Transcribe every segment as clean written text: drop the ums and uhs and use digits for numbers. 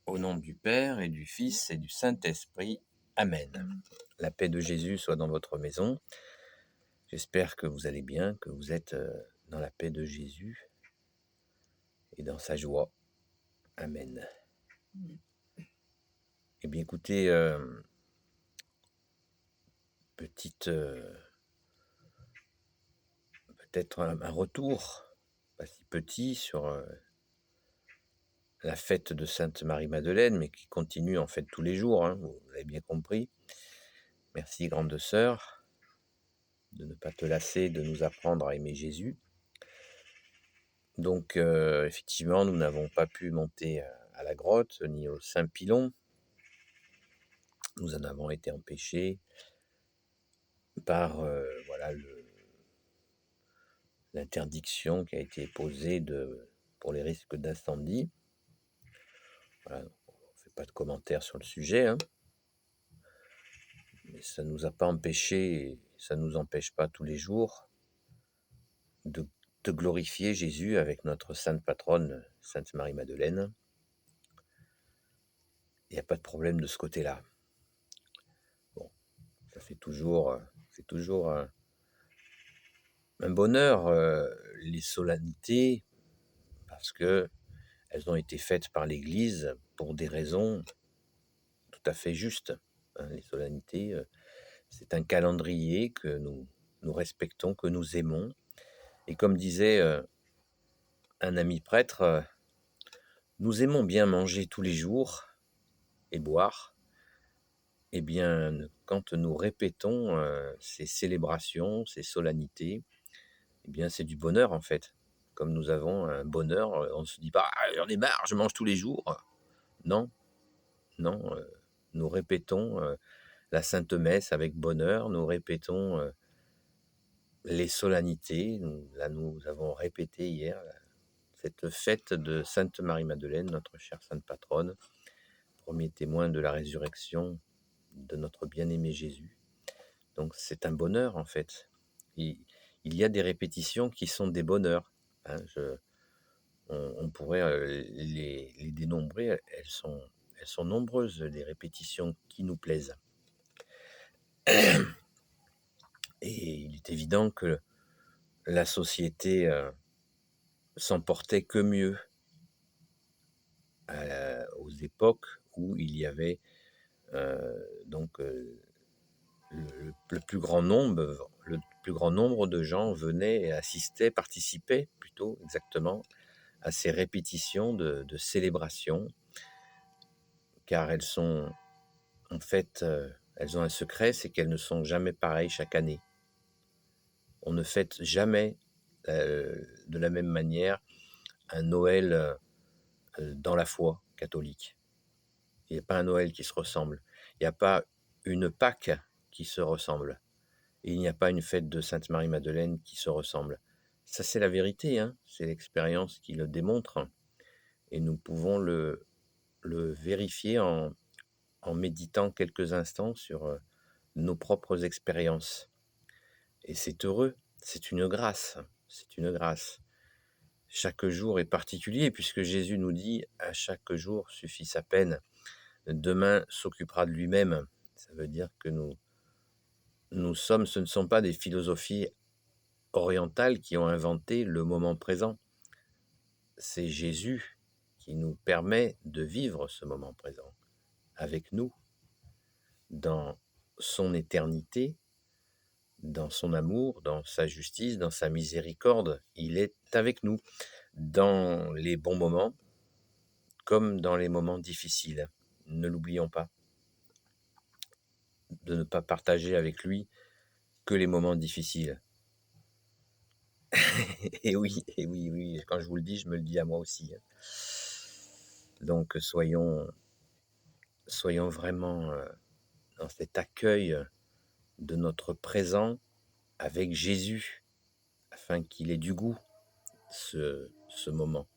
Au nom du Père et du Fils et du Saint-Esprit. Amen. La paix de Jésus soit dans votre maison. J'espère que vous allez bien, que vous êtes dans la paix de Jésus et dans sa joie. Amen. Eh bien écoutez, petite, peut-être un retour, pas si petit, sur la fête de Sainte Marie-Madeleine, mais qui continue en fait tous les jours, hein, vous avez bien compris. Merci grande sœur de ne pas te lasser de nous apprendre à aimer Jésus. Donc effectivement, nous n'avons pas pu monter à la grotte ni au Saint-Pilon. Nous en avons été empêchés par voilà, l'interdiction qui a été posée pour les risques d'incendie. Voilà, on ne fait pas de commentaires sur le sujet, hein, mais ça ne nous a pas empêchés, et ça ne nous empêche pas tous les jours de glorifier Jésus avec notre sainte patronne, Sainte Marie-Madeleine. Il n'y a pas de problème de ce côté-là. Bon, ça fait toujours un bonheur, les solennités, parce que elles ont été faites par l'Église pour des raisons tout à fait justes, hein. Les solennités, c'est un calendrier que nous respectons, que nous aimons. Et comme disait un ami prêtre, nous aimons bien manger tous les jours et boire. Eh bien, quand nous répétons ces célébrations, ces solennités, eh bien, c'est du bonheur en fait. Comme nous avons un bonheur, on ne se dit pas: «Ah, j'en ai marre, je mange tous les jours». Non, non, nous répétons la Sainte Messe avec bonheur, nous répétons les solennités. Nous avons répété hier cette fête de Sainte Marie-Madeleine, notre chère sainte patronne, premier témoin de la résurrection de notre bien-aimé Jésus. Donc c'est un bonheur en fait. Il y a des répétitions qui sont des bonheurs, hein. On pourrait les dénombrer, elles sont nombreuses, les répétitions qui nous plaisent. Et il est évident que la société s'en portait que mieux aux époques où il y avait donc le plus grand nombre de gens venaient et assistaient, participaient plutôt exactement à ces répétitions de célébrations, car elles sont en fait, elles ont un secret, c'est qu'elles ne sont jamais pareilles chaque année. On ne fête jamais de la même manière un Noël dans la foi catholique. Il n'y a pas un Noël qui se ressemble. Il n'y a pas une Pâques qui se ressemble. Et il n'y a pas une fête de Sainte Marie-Madeleine qui se ressemble. Ça, c'est la vérité, hein. C'est l'expérience qui le démontre. Et nous pouvons le vérifier en méditant quelques instants sur nos propres expériences. Et c'est heureux, c'est une grâce, c'est une grâce. Chaque jour est particulier puisque Jésus nous dit: à chaque jour suffit sa peine. Demain s'occupera de lui-même. Ça veut dire que ce ne sont pas des philosophies orientales qui ont inventé le moment présent. C'est Jésus qui nous permet de vivre ce moment présent avec nous, dans son éternité, dans son amour, dans sa justice, dans sa miséricorde. Il est avec nous dans les bons moments comme dans les moments difficiles. Ne l'oublions pas, de ne pas partager avec lui que les moments difficiles. Et oui, oui, quand je vous le dis, je me le dis à moi aussi. Donc soyons vraiment dans cet accueil de notre présent avec Jésus, afin qu'il ait du goût, ce moment,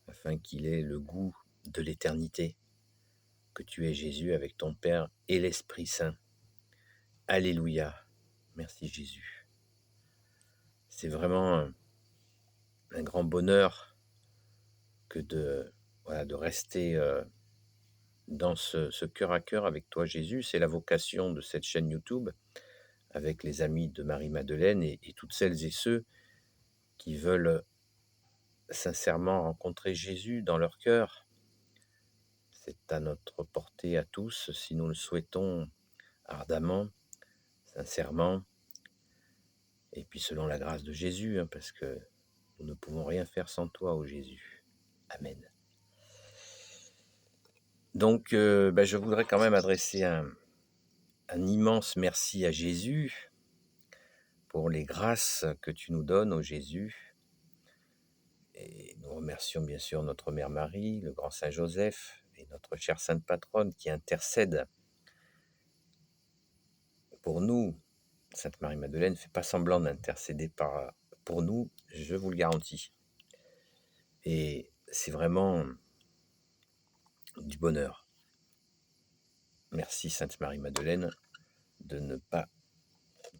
afin qu'il ait le goût de l'éternité, que tu es Jésus avec ton Père et l'Esprit Saint. Alléluia, merci Jésus. C'est vraiment un grand bonheur que de voilà, de rester dans ce cœur à cœur avec toi, Jésus. C'est la vocation de cette chaîne YouTube avec les amis de Marie-Madeleine et toutes celles et ceux qui veulent sincèrement rencontrer Jésus dans leur cœur. C'est à notre portée à tous si nous le souhaitons ardemment, sincèrement, et puis selon la grâce de Jésus, hein, parce que nous ne pouvons rien faire sans toi, ô Jésus. Amen. Donc, je voudrais quand même adresser un immense merci à Jésus pour les grâces que tu nous donnes, ô Jésus. Et nous remercions bien sûr notre Mère Marie, le grand Saint Joseph et notre chère Sainte Patronne qui intercèdent pour nous. Sainte Marie-Madeleine ne fait pas semblant d'intercéder pour nous, je vous le garantis. Et c'est vraiment du bonheur. Merci Sainte Marie-Madeleine de ne pas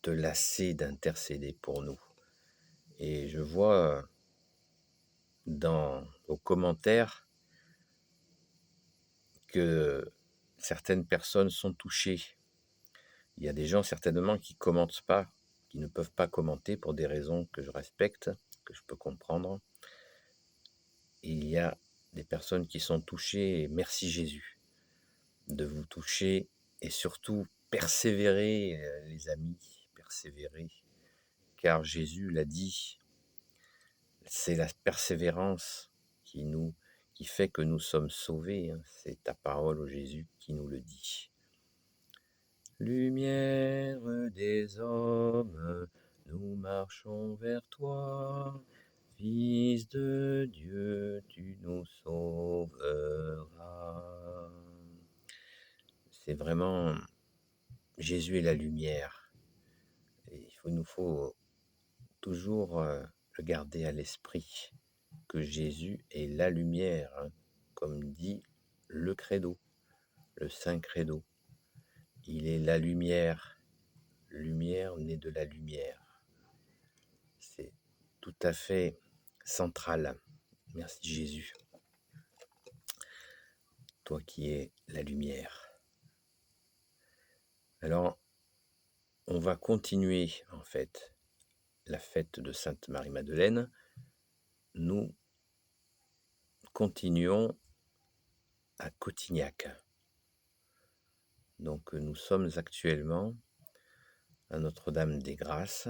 te lasser d'intercéder pour nous. Et je vois dans vos commentaires que certaines personnes sont touchées. Il y a des gens certainement qui commentent pas, qui ne peuvent pas commenter pour des raisons que je respecte, que je peux comprendre. Et il y a des personnes qui sont touchées, et merci Jésus de vous toucher et surtout persévérer, les amis, persévérer, car Jésus l'a dit, c'est la persévérance qui fait que nous sommes sauvés, hein. C'est ta parole, ô Jésus, qui nous le dit. Lumière des hommes, nous marchons vers toi. Fils de Dieu, tu nous sauveras. C'est vraiment Jésus est la lumière. Et il nous faut toujours le garder à l'esprit, que Jésus est la lumière, hein, comme dit le credo, le Saint Credo. Il est la lumière née de la lumière. C'est tout à fait central. Merci Jésus, toi qui es la lumière. Alors, on va continuer en fait la fête de Sainte Marie-Madeleine. Nous continuons à Cotignac. Donc nous sommes actuellement à Notre-Dame des Grâces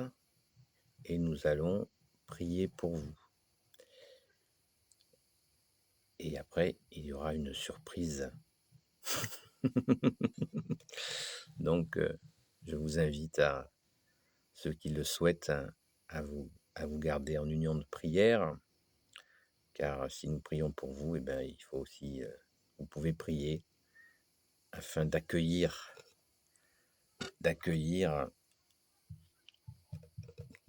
et nous allons prier pour vous. Et après, il y aura une surprise. Donc, je vous invite à ceux qui le souhaitent à vous garder en union de prière, car si nous prions pour vous, il faut aussi, vous pouvez prier afin d'accueillir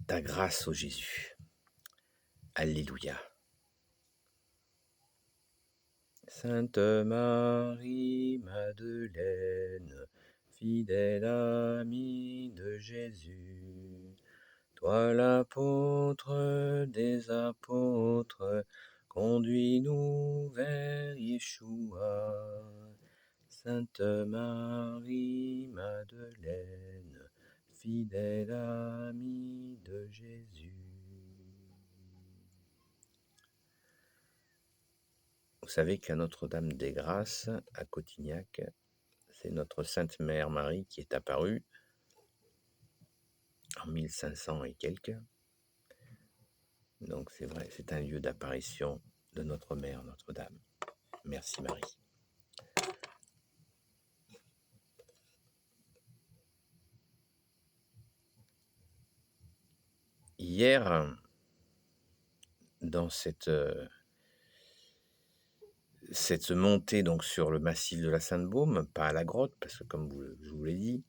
ta grâce, ô Jésus. Alléluia. Sainte Marie-Madeleine, fidèle amie de Jésus, toi l'apôtre des apôtres, conduis-nous vers Yeshua. Sainte Marie-Madeleine, fidèle amie de Jésus. Vous savez qu'à Notre-Dame des Grâces, à Cotignac, c'est notre Sainte Mère Marie qui est apparue en 1500 et quelques. Donc c'est vrai, c'est un lieu d'apparition de notre Mère, Notre-Dame. Merci Marie. Hier, dans cette montée donc sur le massif de la Sainte-Baume, pas à la grotte, parce que comme je vous l'ai dit,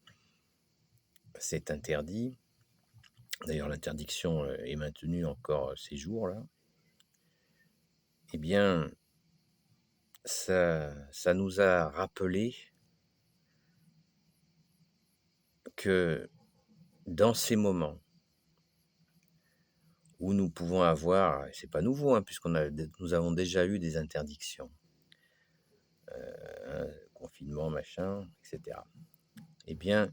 c'est interdit. D'ailleurs, l'interdiction est maintenue encore ces jours-là. Eh bien, ça nous a rappelé que dans ces moments où nous pouvons avoir, et c'est pas nouveau, hein, nous avons déjà eu des interdictions, confinement, machin, etc. Eh bien,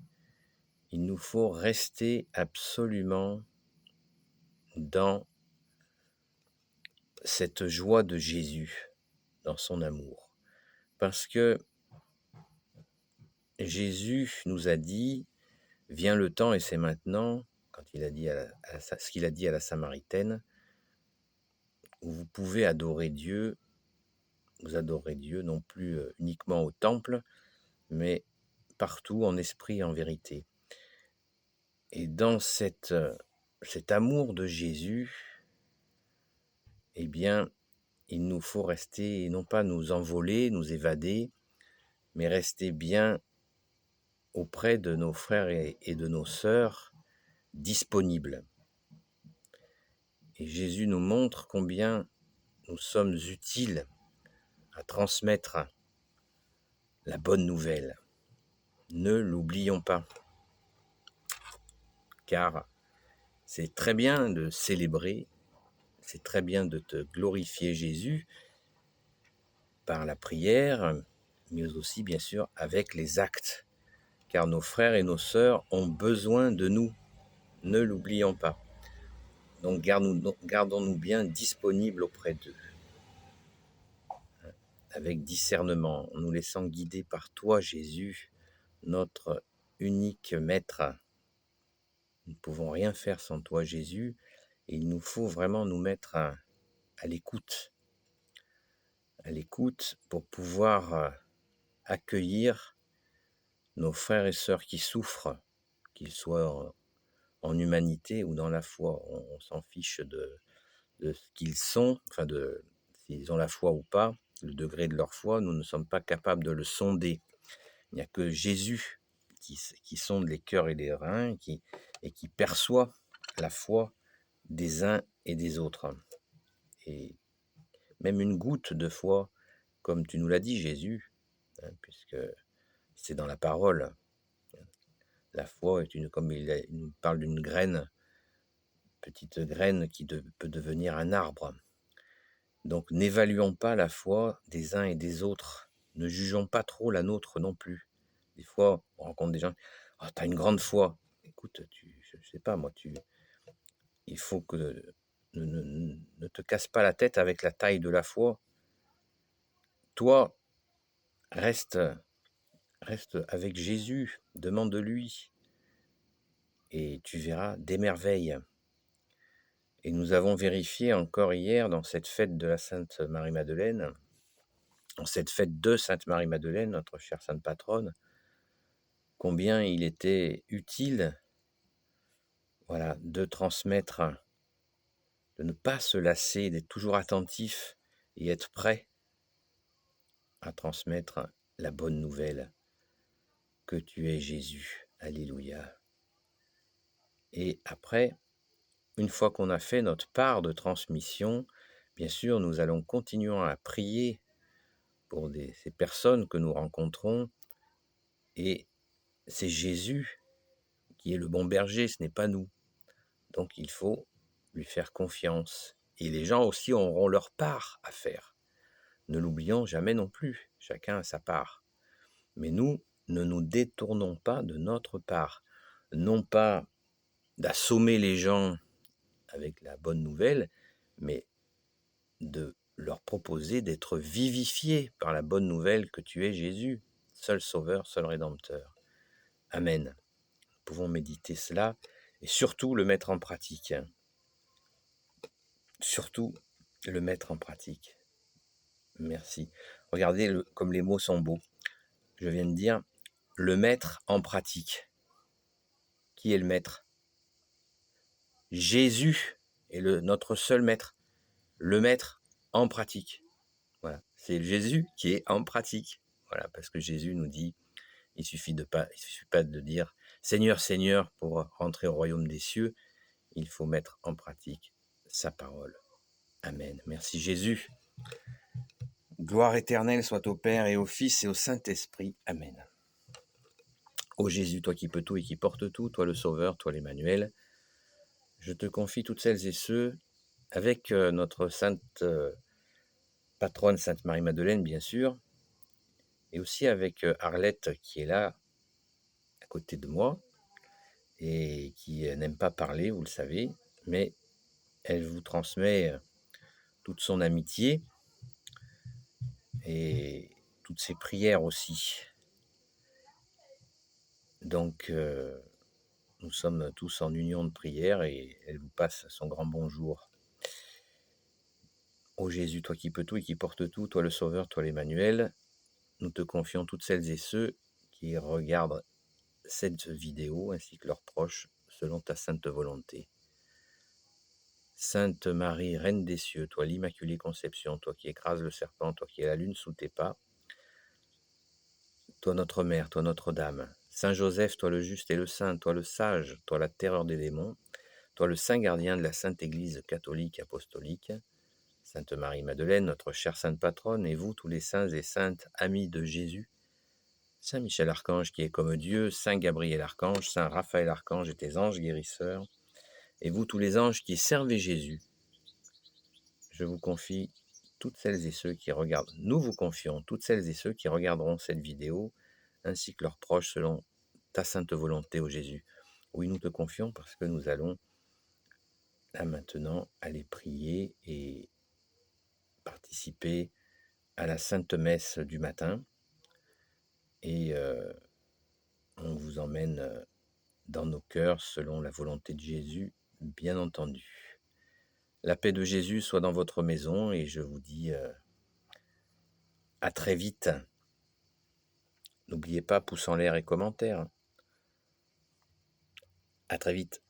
il nous faut rester absolument dans cette joie de Jésus, dans son amour. Parce que Jésus nous a dit: «Vient le temps et c'est maintenant», quand il a dit ce qu'il a dit à la Samaritaine, où vous pouvez adorer Dieu, vous adorez Dieu non plus uniquement au temple, mais partout en esprit et en vérité. Et dans cet amour de Jésus, eh bien, il nous faut rester, non pas nous envoler, nous évader, mais rester bien auprès de nos frères et de nos sœurs, disponibles. Et Jésus nous montre combien nous sommes utiles à transmettre la bonne nouvelle. Ne l'oublions pas, car c'est très bien de célébrer, c'est très bien de te glorifier Jésus par la prière, mais aussi bien sûr avec les actes, car nos frères et nos sœurs ont besoin de nous, ne l'oublions pas. Donc gardons-nous bien disponibles auprès d'eux, avec discernement, en nous laissant guider par toi, Jésus, notre unique maître. Nous ne pouvons rien faire sans toi, Jésus, et il nous faut vraiment nous mettre à l'écoute pour pouvoir accueillir nos frères et sœurs qui souffrent, qu'ils soient en humanité ou dans la foi. On s'en fiche de ce qu'ils sont, enfin s'ils ont la foi ou pas, le degré de leur foi, nous ne sommes pas capables de le sonder. Il n'y a que Jésus qui sonde les cœurs et les reins et qui perçoit la foi des uns et des autres. Et même une goutte de foi, comme tu nous l'as dit, Jésus, puisque c'est dans la parole. La foi est comme il nous parle d'une graine, petite graine qui peut devenir un arbre. Donc n'évaluons pas la foi des uns et des autres. Ne jugeons pas trop la nôtre non plus. Des fois, on rencontre des gens, oh, tu as une grande foi. Écoute, je ne sais pas, moi, il faut que ne te casse pas la tête avec la taille de la foi. Toi, reste avec Jésus, demande-lui, et tu verras des merveilles. Et nous avons vérifié encore hier dans cette fête de la Sainte Marie-Madeleine, dans cette fête de Sainte Marie-Madeleine, notre chère sainte patronne, combien il était utile, voilà, de transmettre, de ne pas se lasser, d'être toujours attentif et être prêt à transmettre la bonne nouvelle que tu es Jésus. Alléluia. Et après, une fois qu'on a fait notre part de transmission, bien sûr, nous allons continuer à prier pour ces personnes que nous rencontrons. Et c'est Jésus qui est le bon berger, ce n'est pas nous. Donc il faut lui faire confiance. Et les gens aussi auront leur part à faire. Ne l'oublions jamais non plus, chacun a sa part. Mais nous, ne nous détournons pas de notre part. Non pas d'assommer les gens avec la bonne nouvelle, mais de leur proposer d'être vivifiés par la bonne nouvelle que tu es Jésus, seul Sauveur, seul Rédempteur. Amen. Nous pouvons méditer cela et surtout le mettre en pratique. Surtout le mettre en pratique. Merci. Regardez comme les mots sont beaux. Je viens de dire le mettre en pratique. Qui est le maître? Jésus est notre seul maître. Le mettre en pratique. Voilà. C'est Jésus qui est en pratique. Voilà, parce que Jésus nous dit, il suffit pas de dire Seigneur, Seigneur pour rentrer au royaume des cieux. Il faut mettre en pratique sa parole. Amen. Merci Jésus. Gloire éternelle soit au Père et au Fils et au Saint-Esprit. Amen. Ô Jésus, toi qui peux tout et qui portes tout, toi le Sauveur, toi l'Emmanuel, je te confie toutes celles et ceux, avec notre sainte patronne, Sainte Marie-Madeleine, bien sûr, et aussi avec Arlette qui est là, à côté de moi, et qui n'aime pas parler, vous le savez, mais elle vous transmet toute son amitié et toutes ses prières aussi. Donc, nous sommes tous en union de prière et elle vous passe son grand bonjour. Ô Jésus, toi qui peux tout et qui portes tout, toi le Sauveur, toi l'Emmanuel, nous te confions toutes celles et ceux qui regardent cette vidéo ainsi que leurs proches selon ta sainte volonté. Sainte Marie, Reine des cieux, toi l'Immaculée Conception, toi qui écrases le serpent, toi qui es la lune sous tes pas, toi notre Mère, toi Notre-Dame, Saint Joseph, toi le juste et le saint, toi le sage, toi la terreur des démons, toi le saint gardien de la Sainte Église catholique apostolique, Sainte Marie-Madeleine, notre chère sainte patronne, et vous tous les saints et saintes amis de Jésus, Saint Michel Archange qui est comme Dieu, Saint Gabriel Archange, Saint Raphaël Archange et tes anges guérisseurs, et vous tous les anges qui servez Jésus, je vous confie toutes celles et ceux qui regardent, nous vous confions toutes celles et ceux qui regarderont cette vidéo, ainsi que leurs proches selon ta sainte volonté, ô Jésus. Oui, nous te confions parce que nous allons là maintenant aller prier et participer à la Sainte Messe du matin. Et on vous emmène dans nos cœurs selon la volonté de Jésus, bien entendu. La paix de Jésus soit dans votre maison et je vous dis à très vite. N'oubliez pas, pouce en l'air et commentaires. À très vite.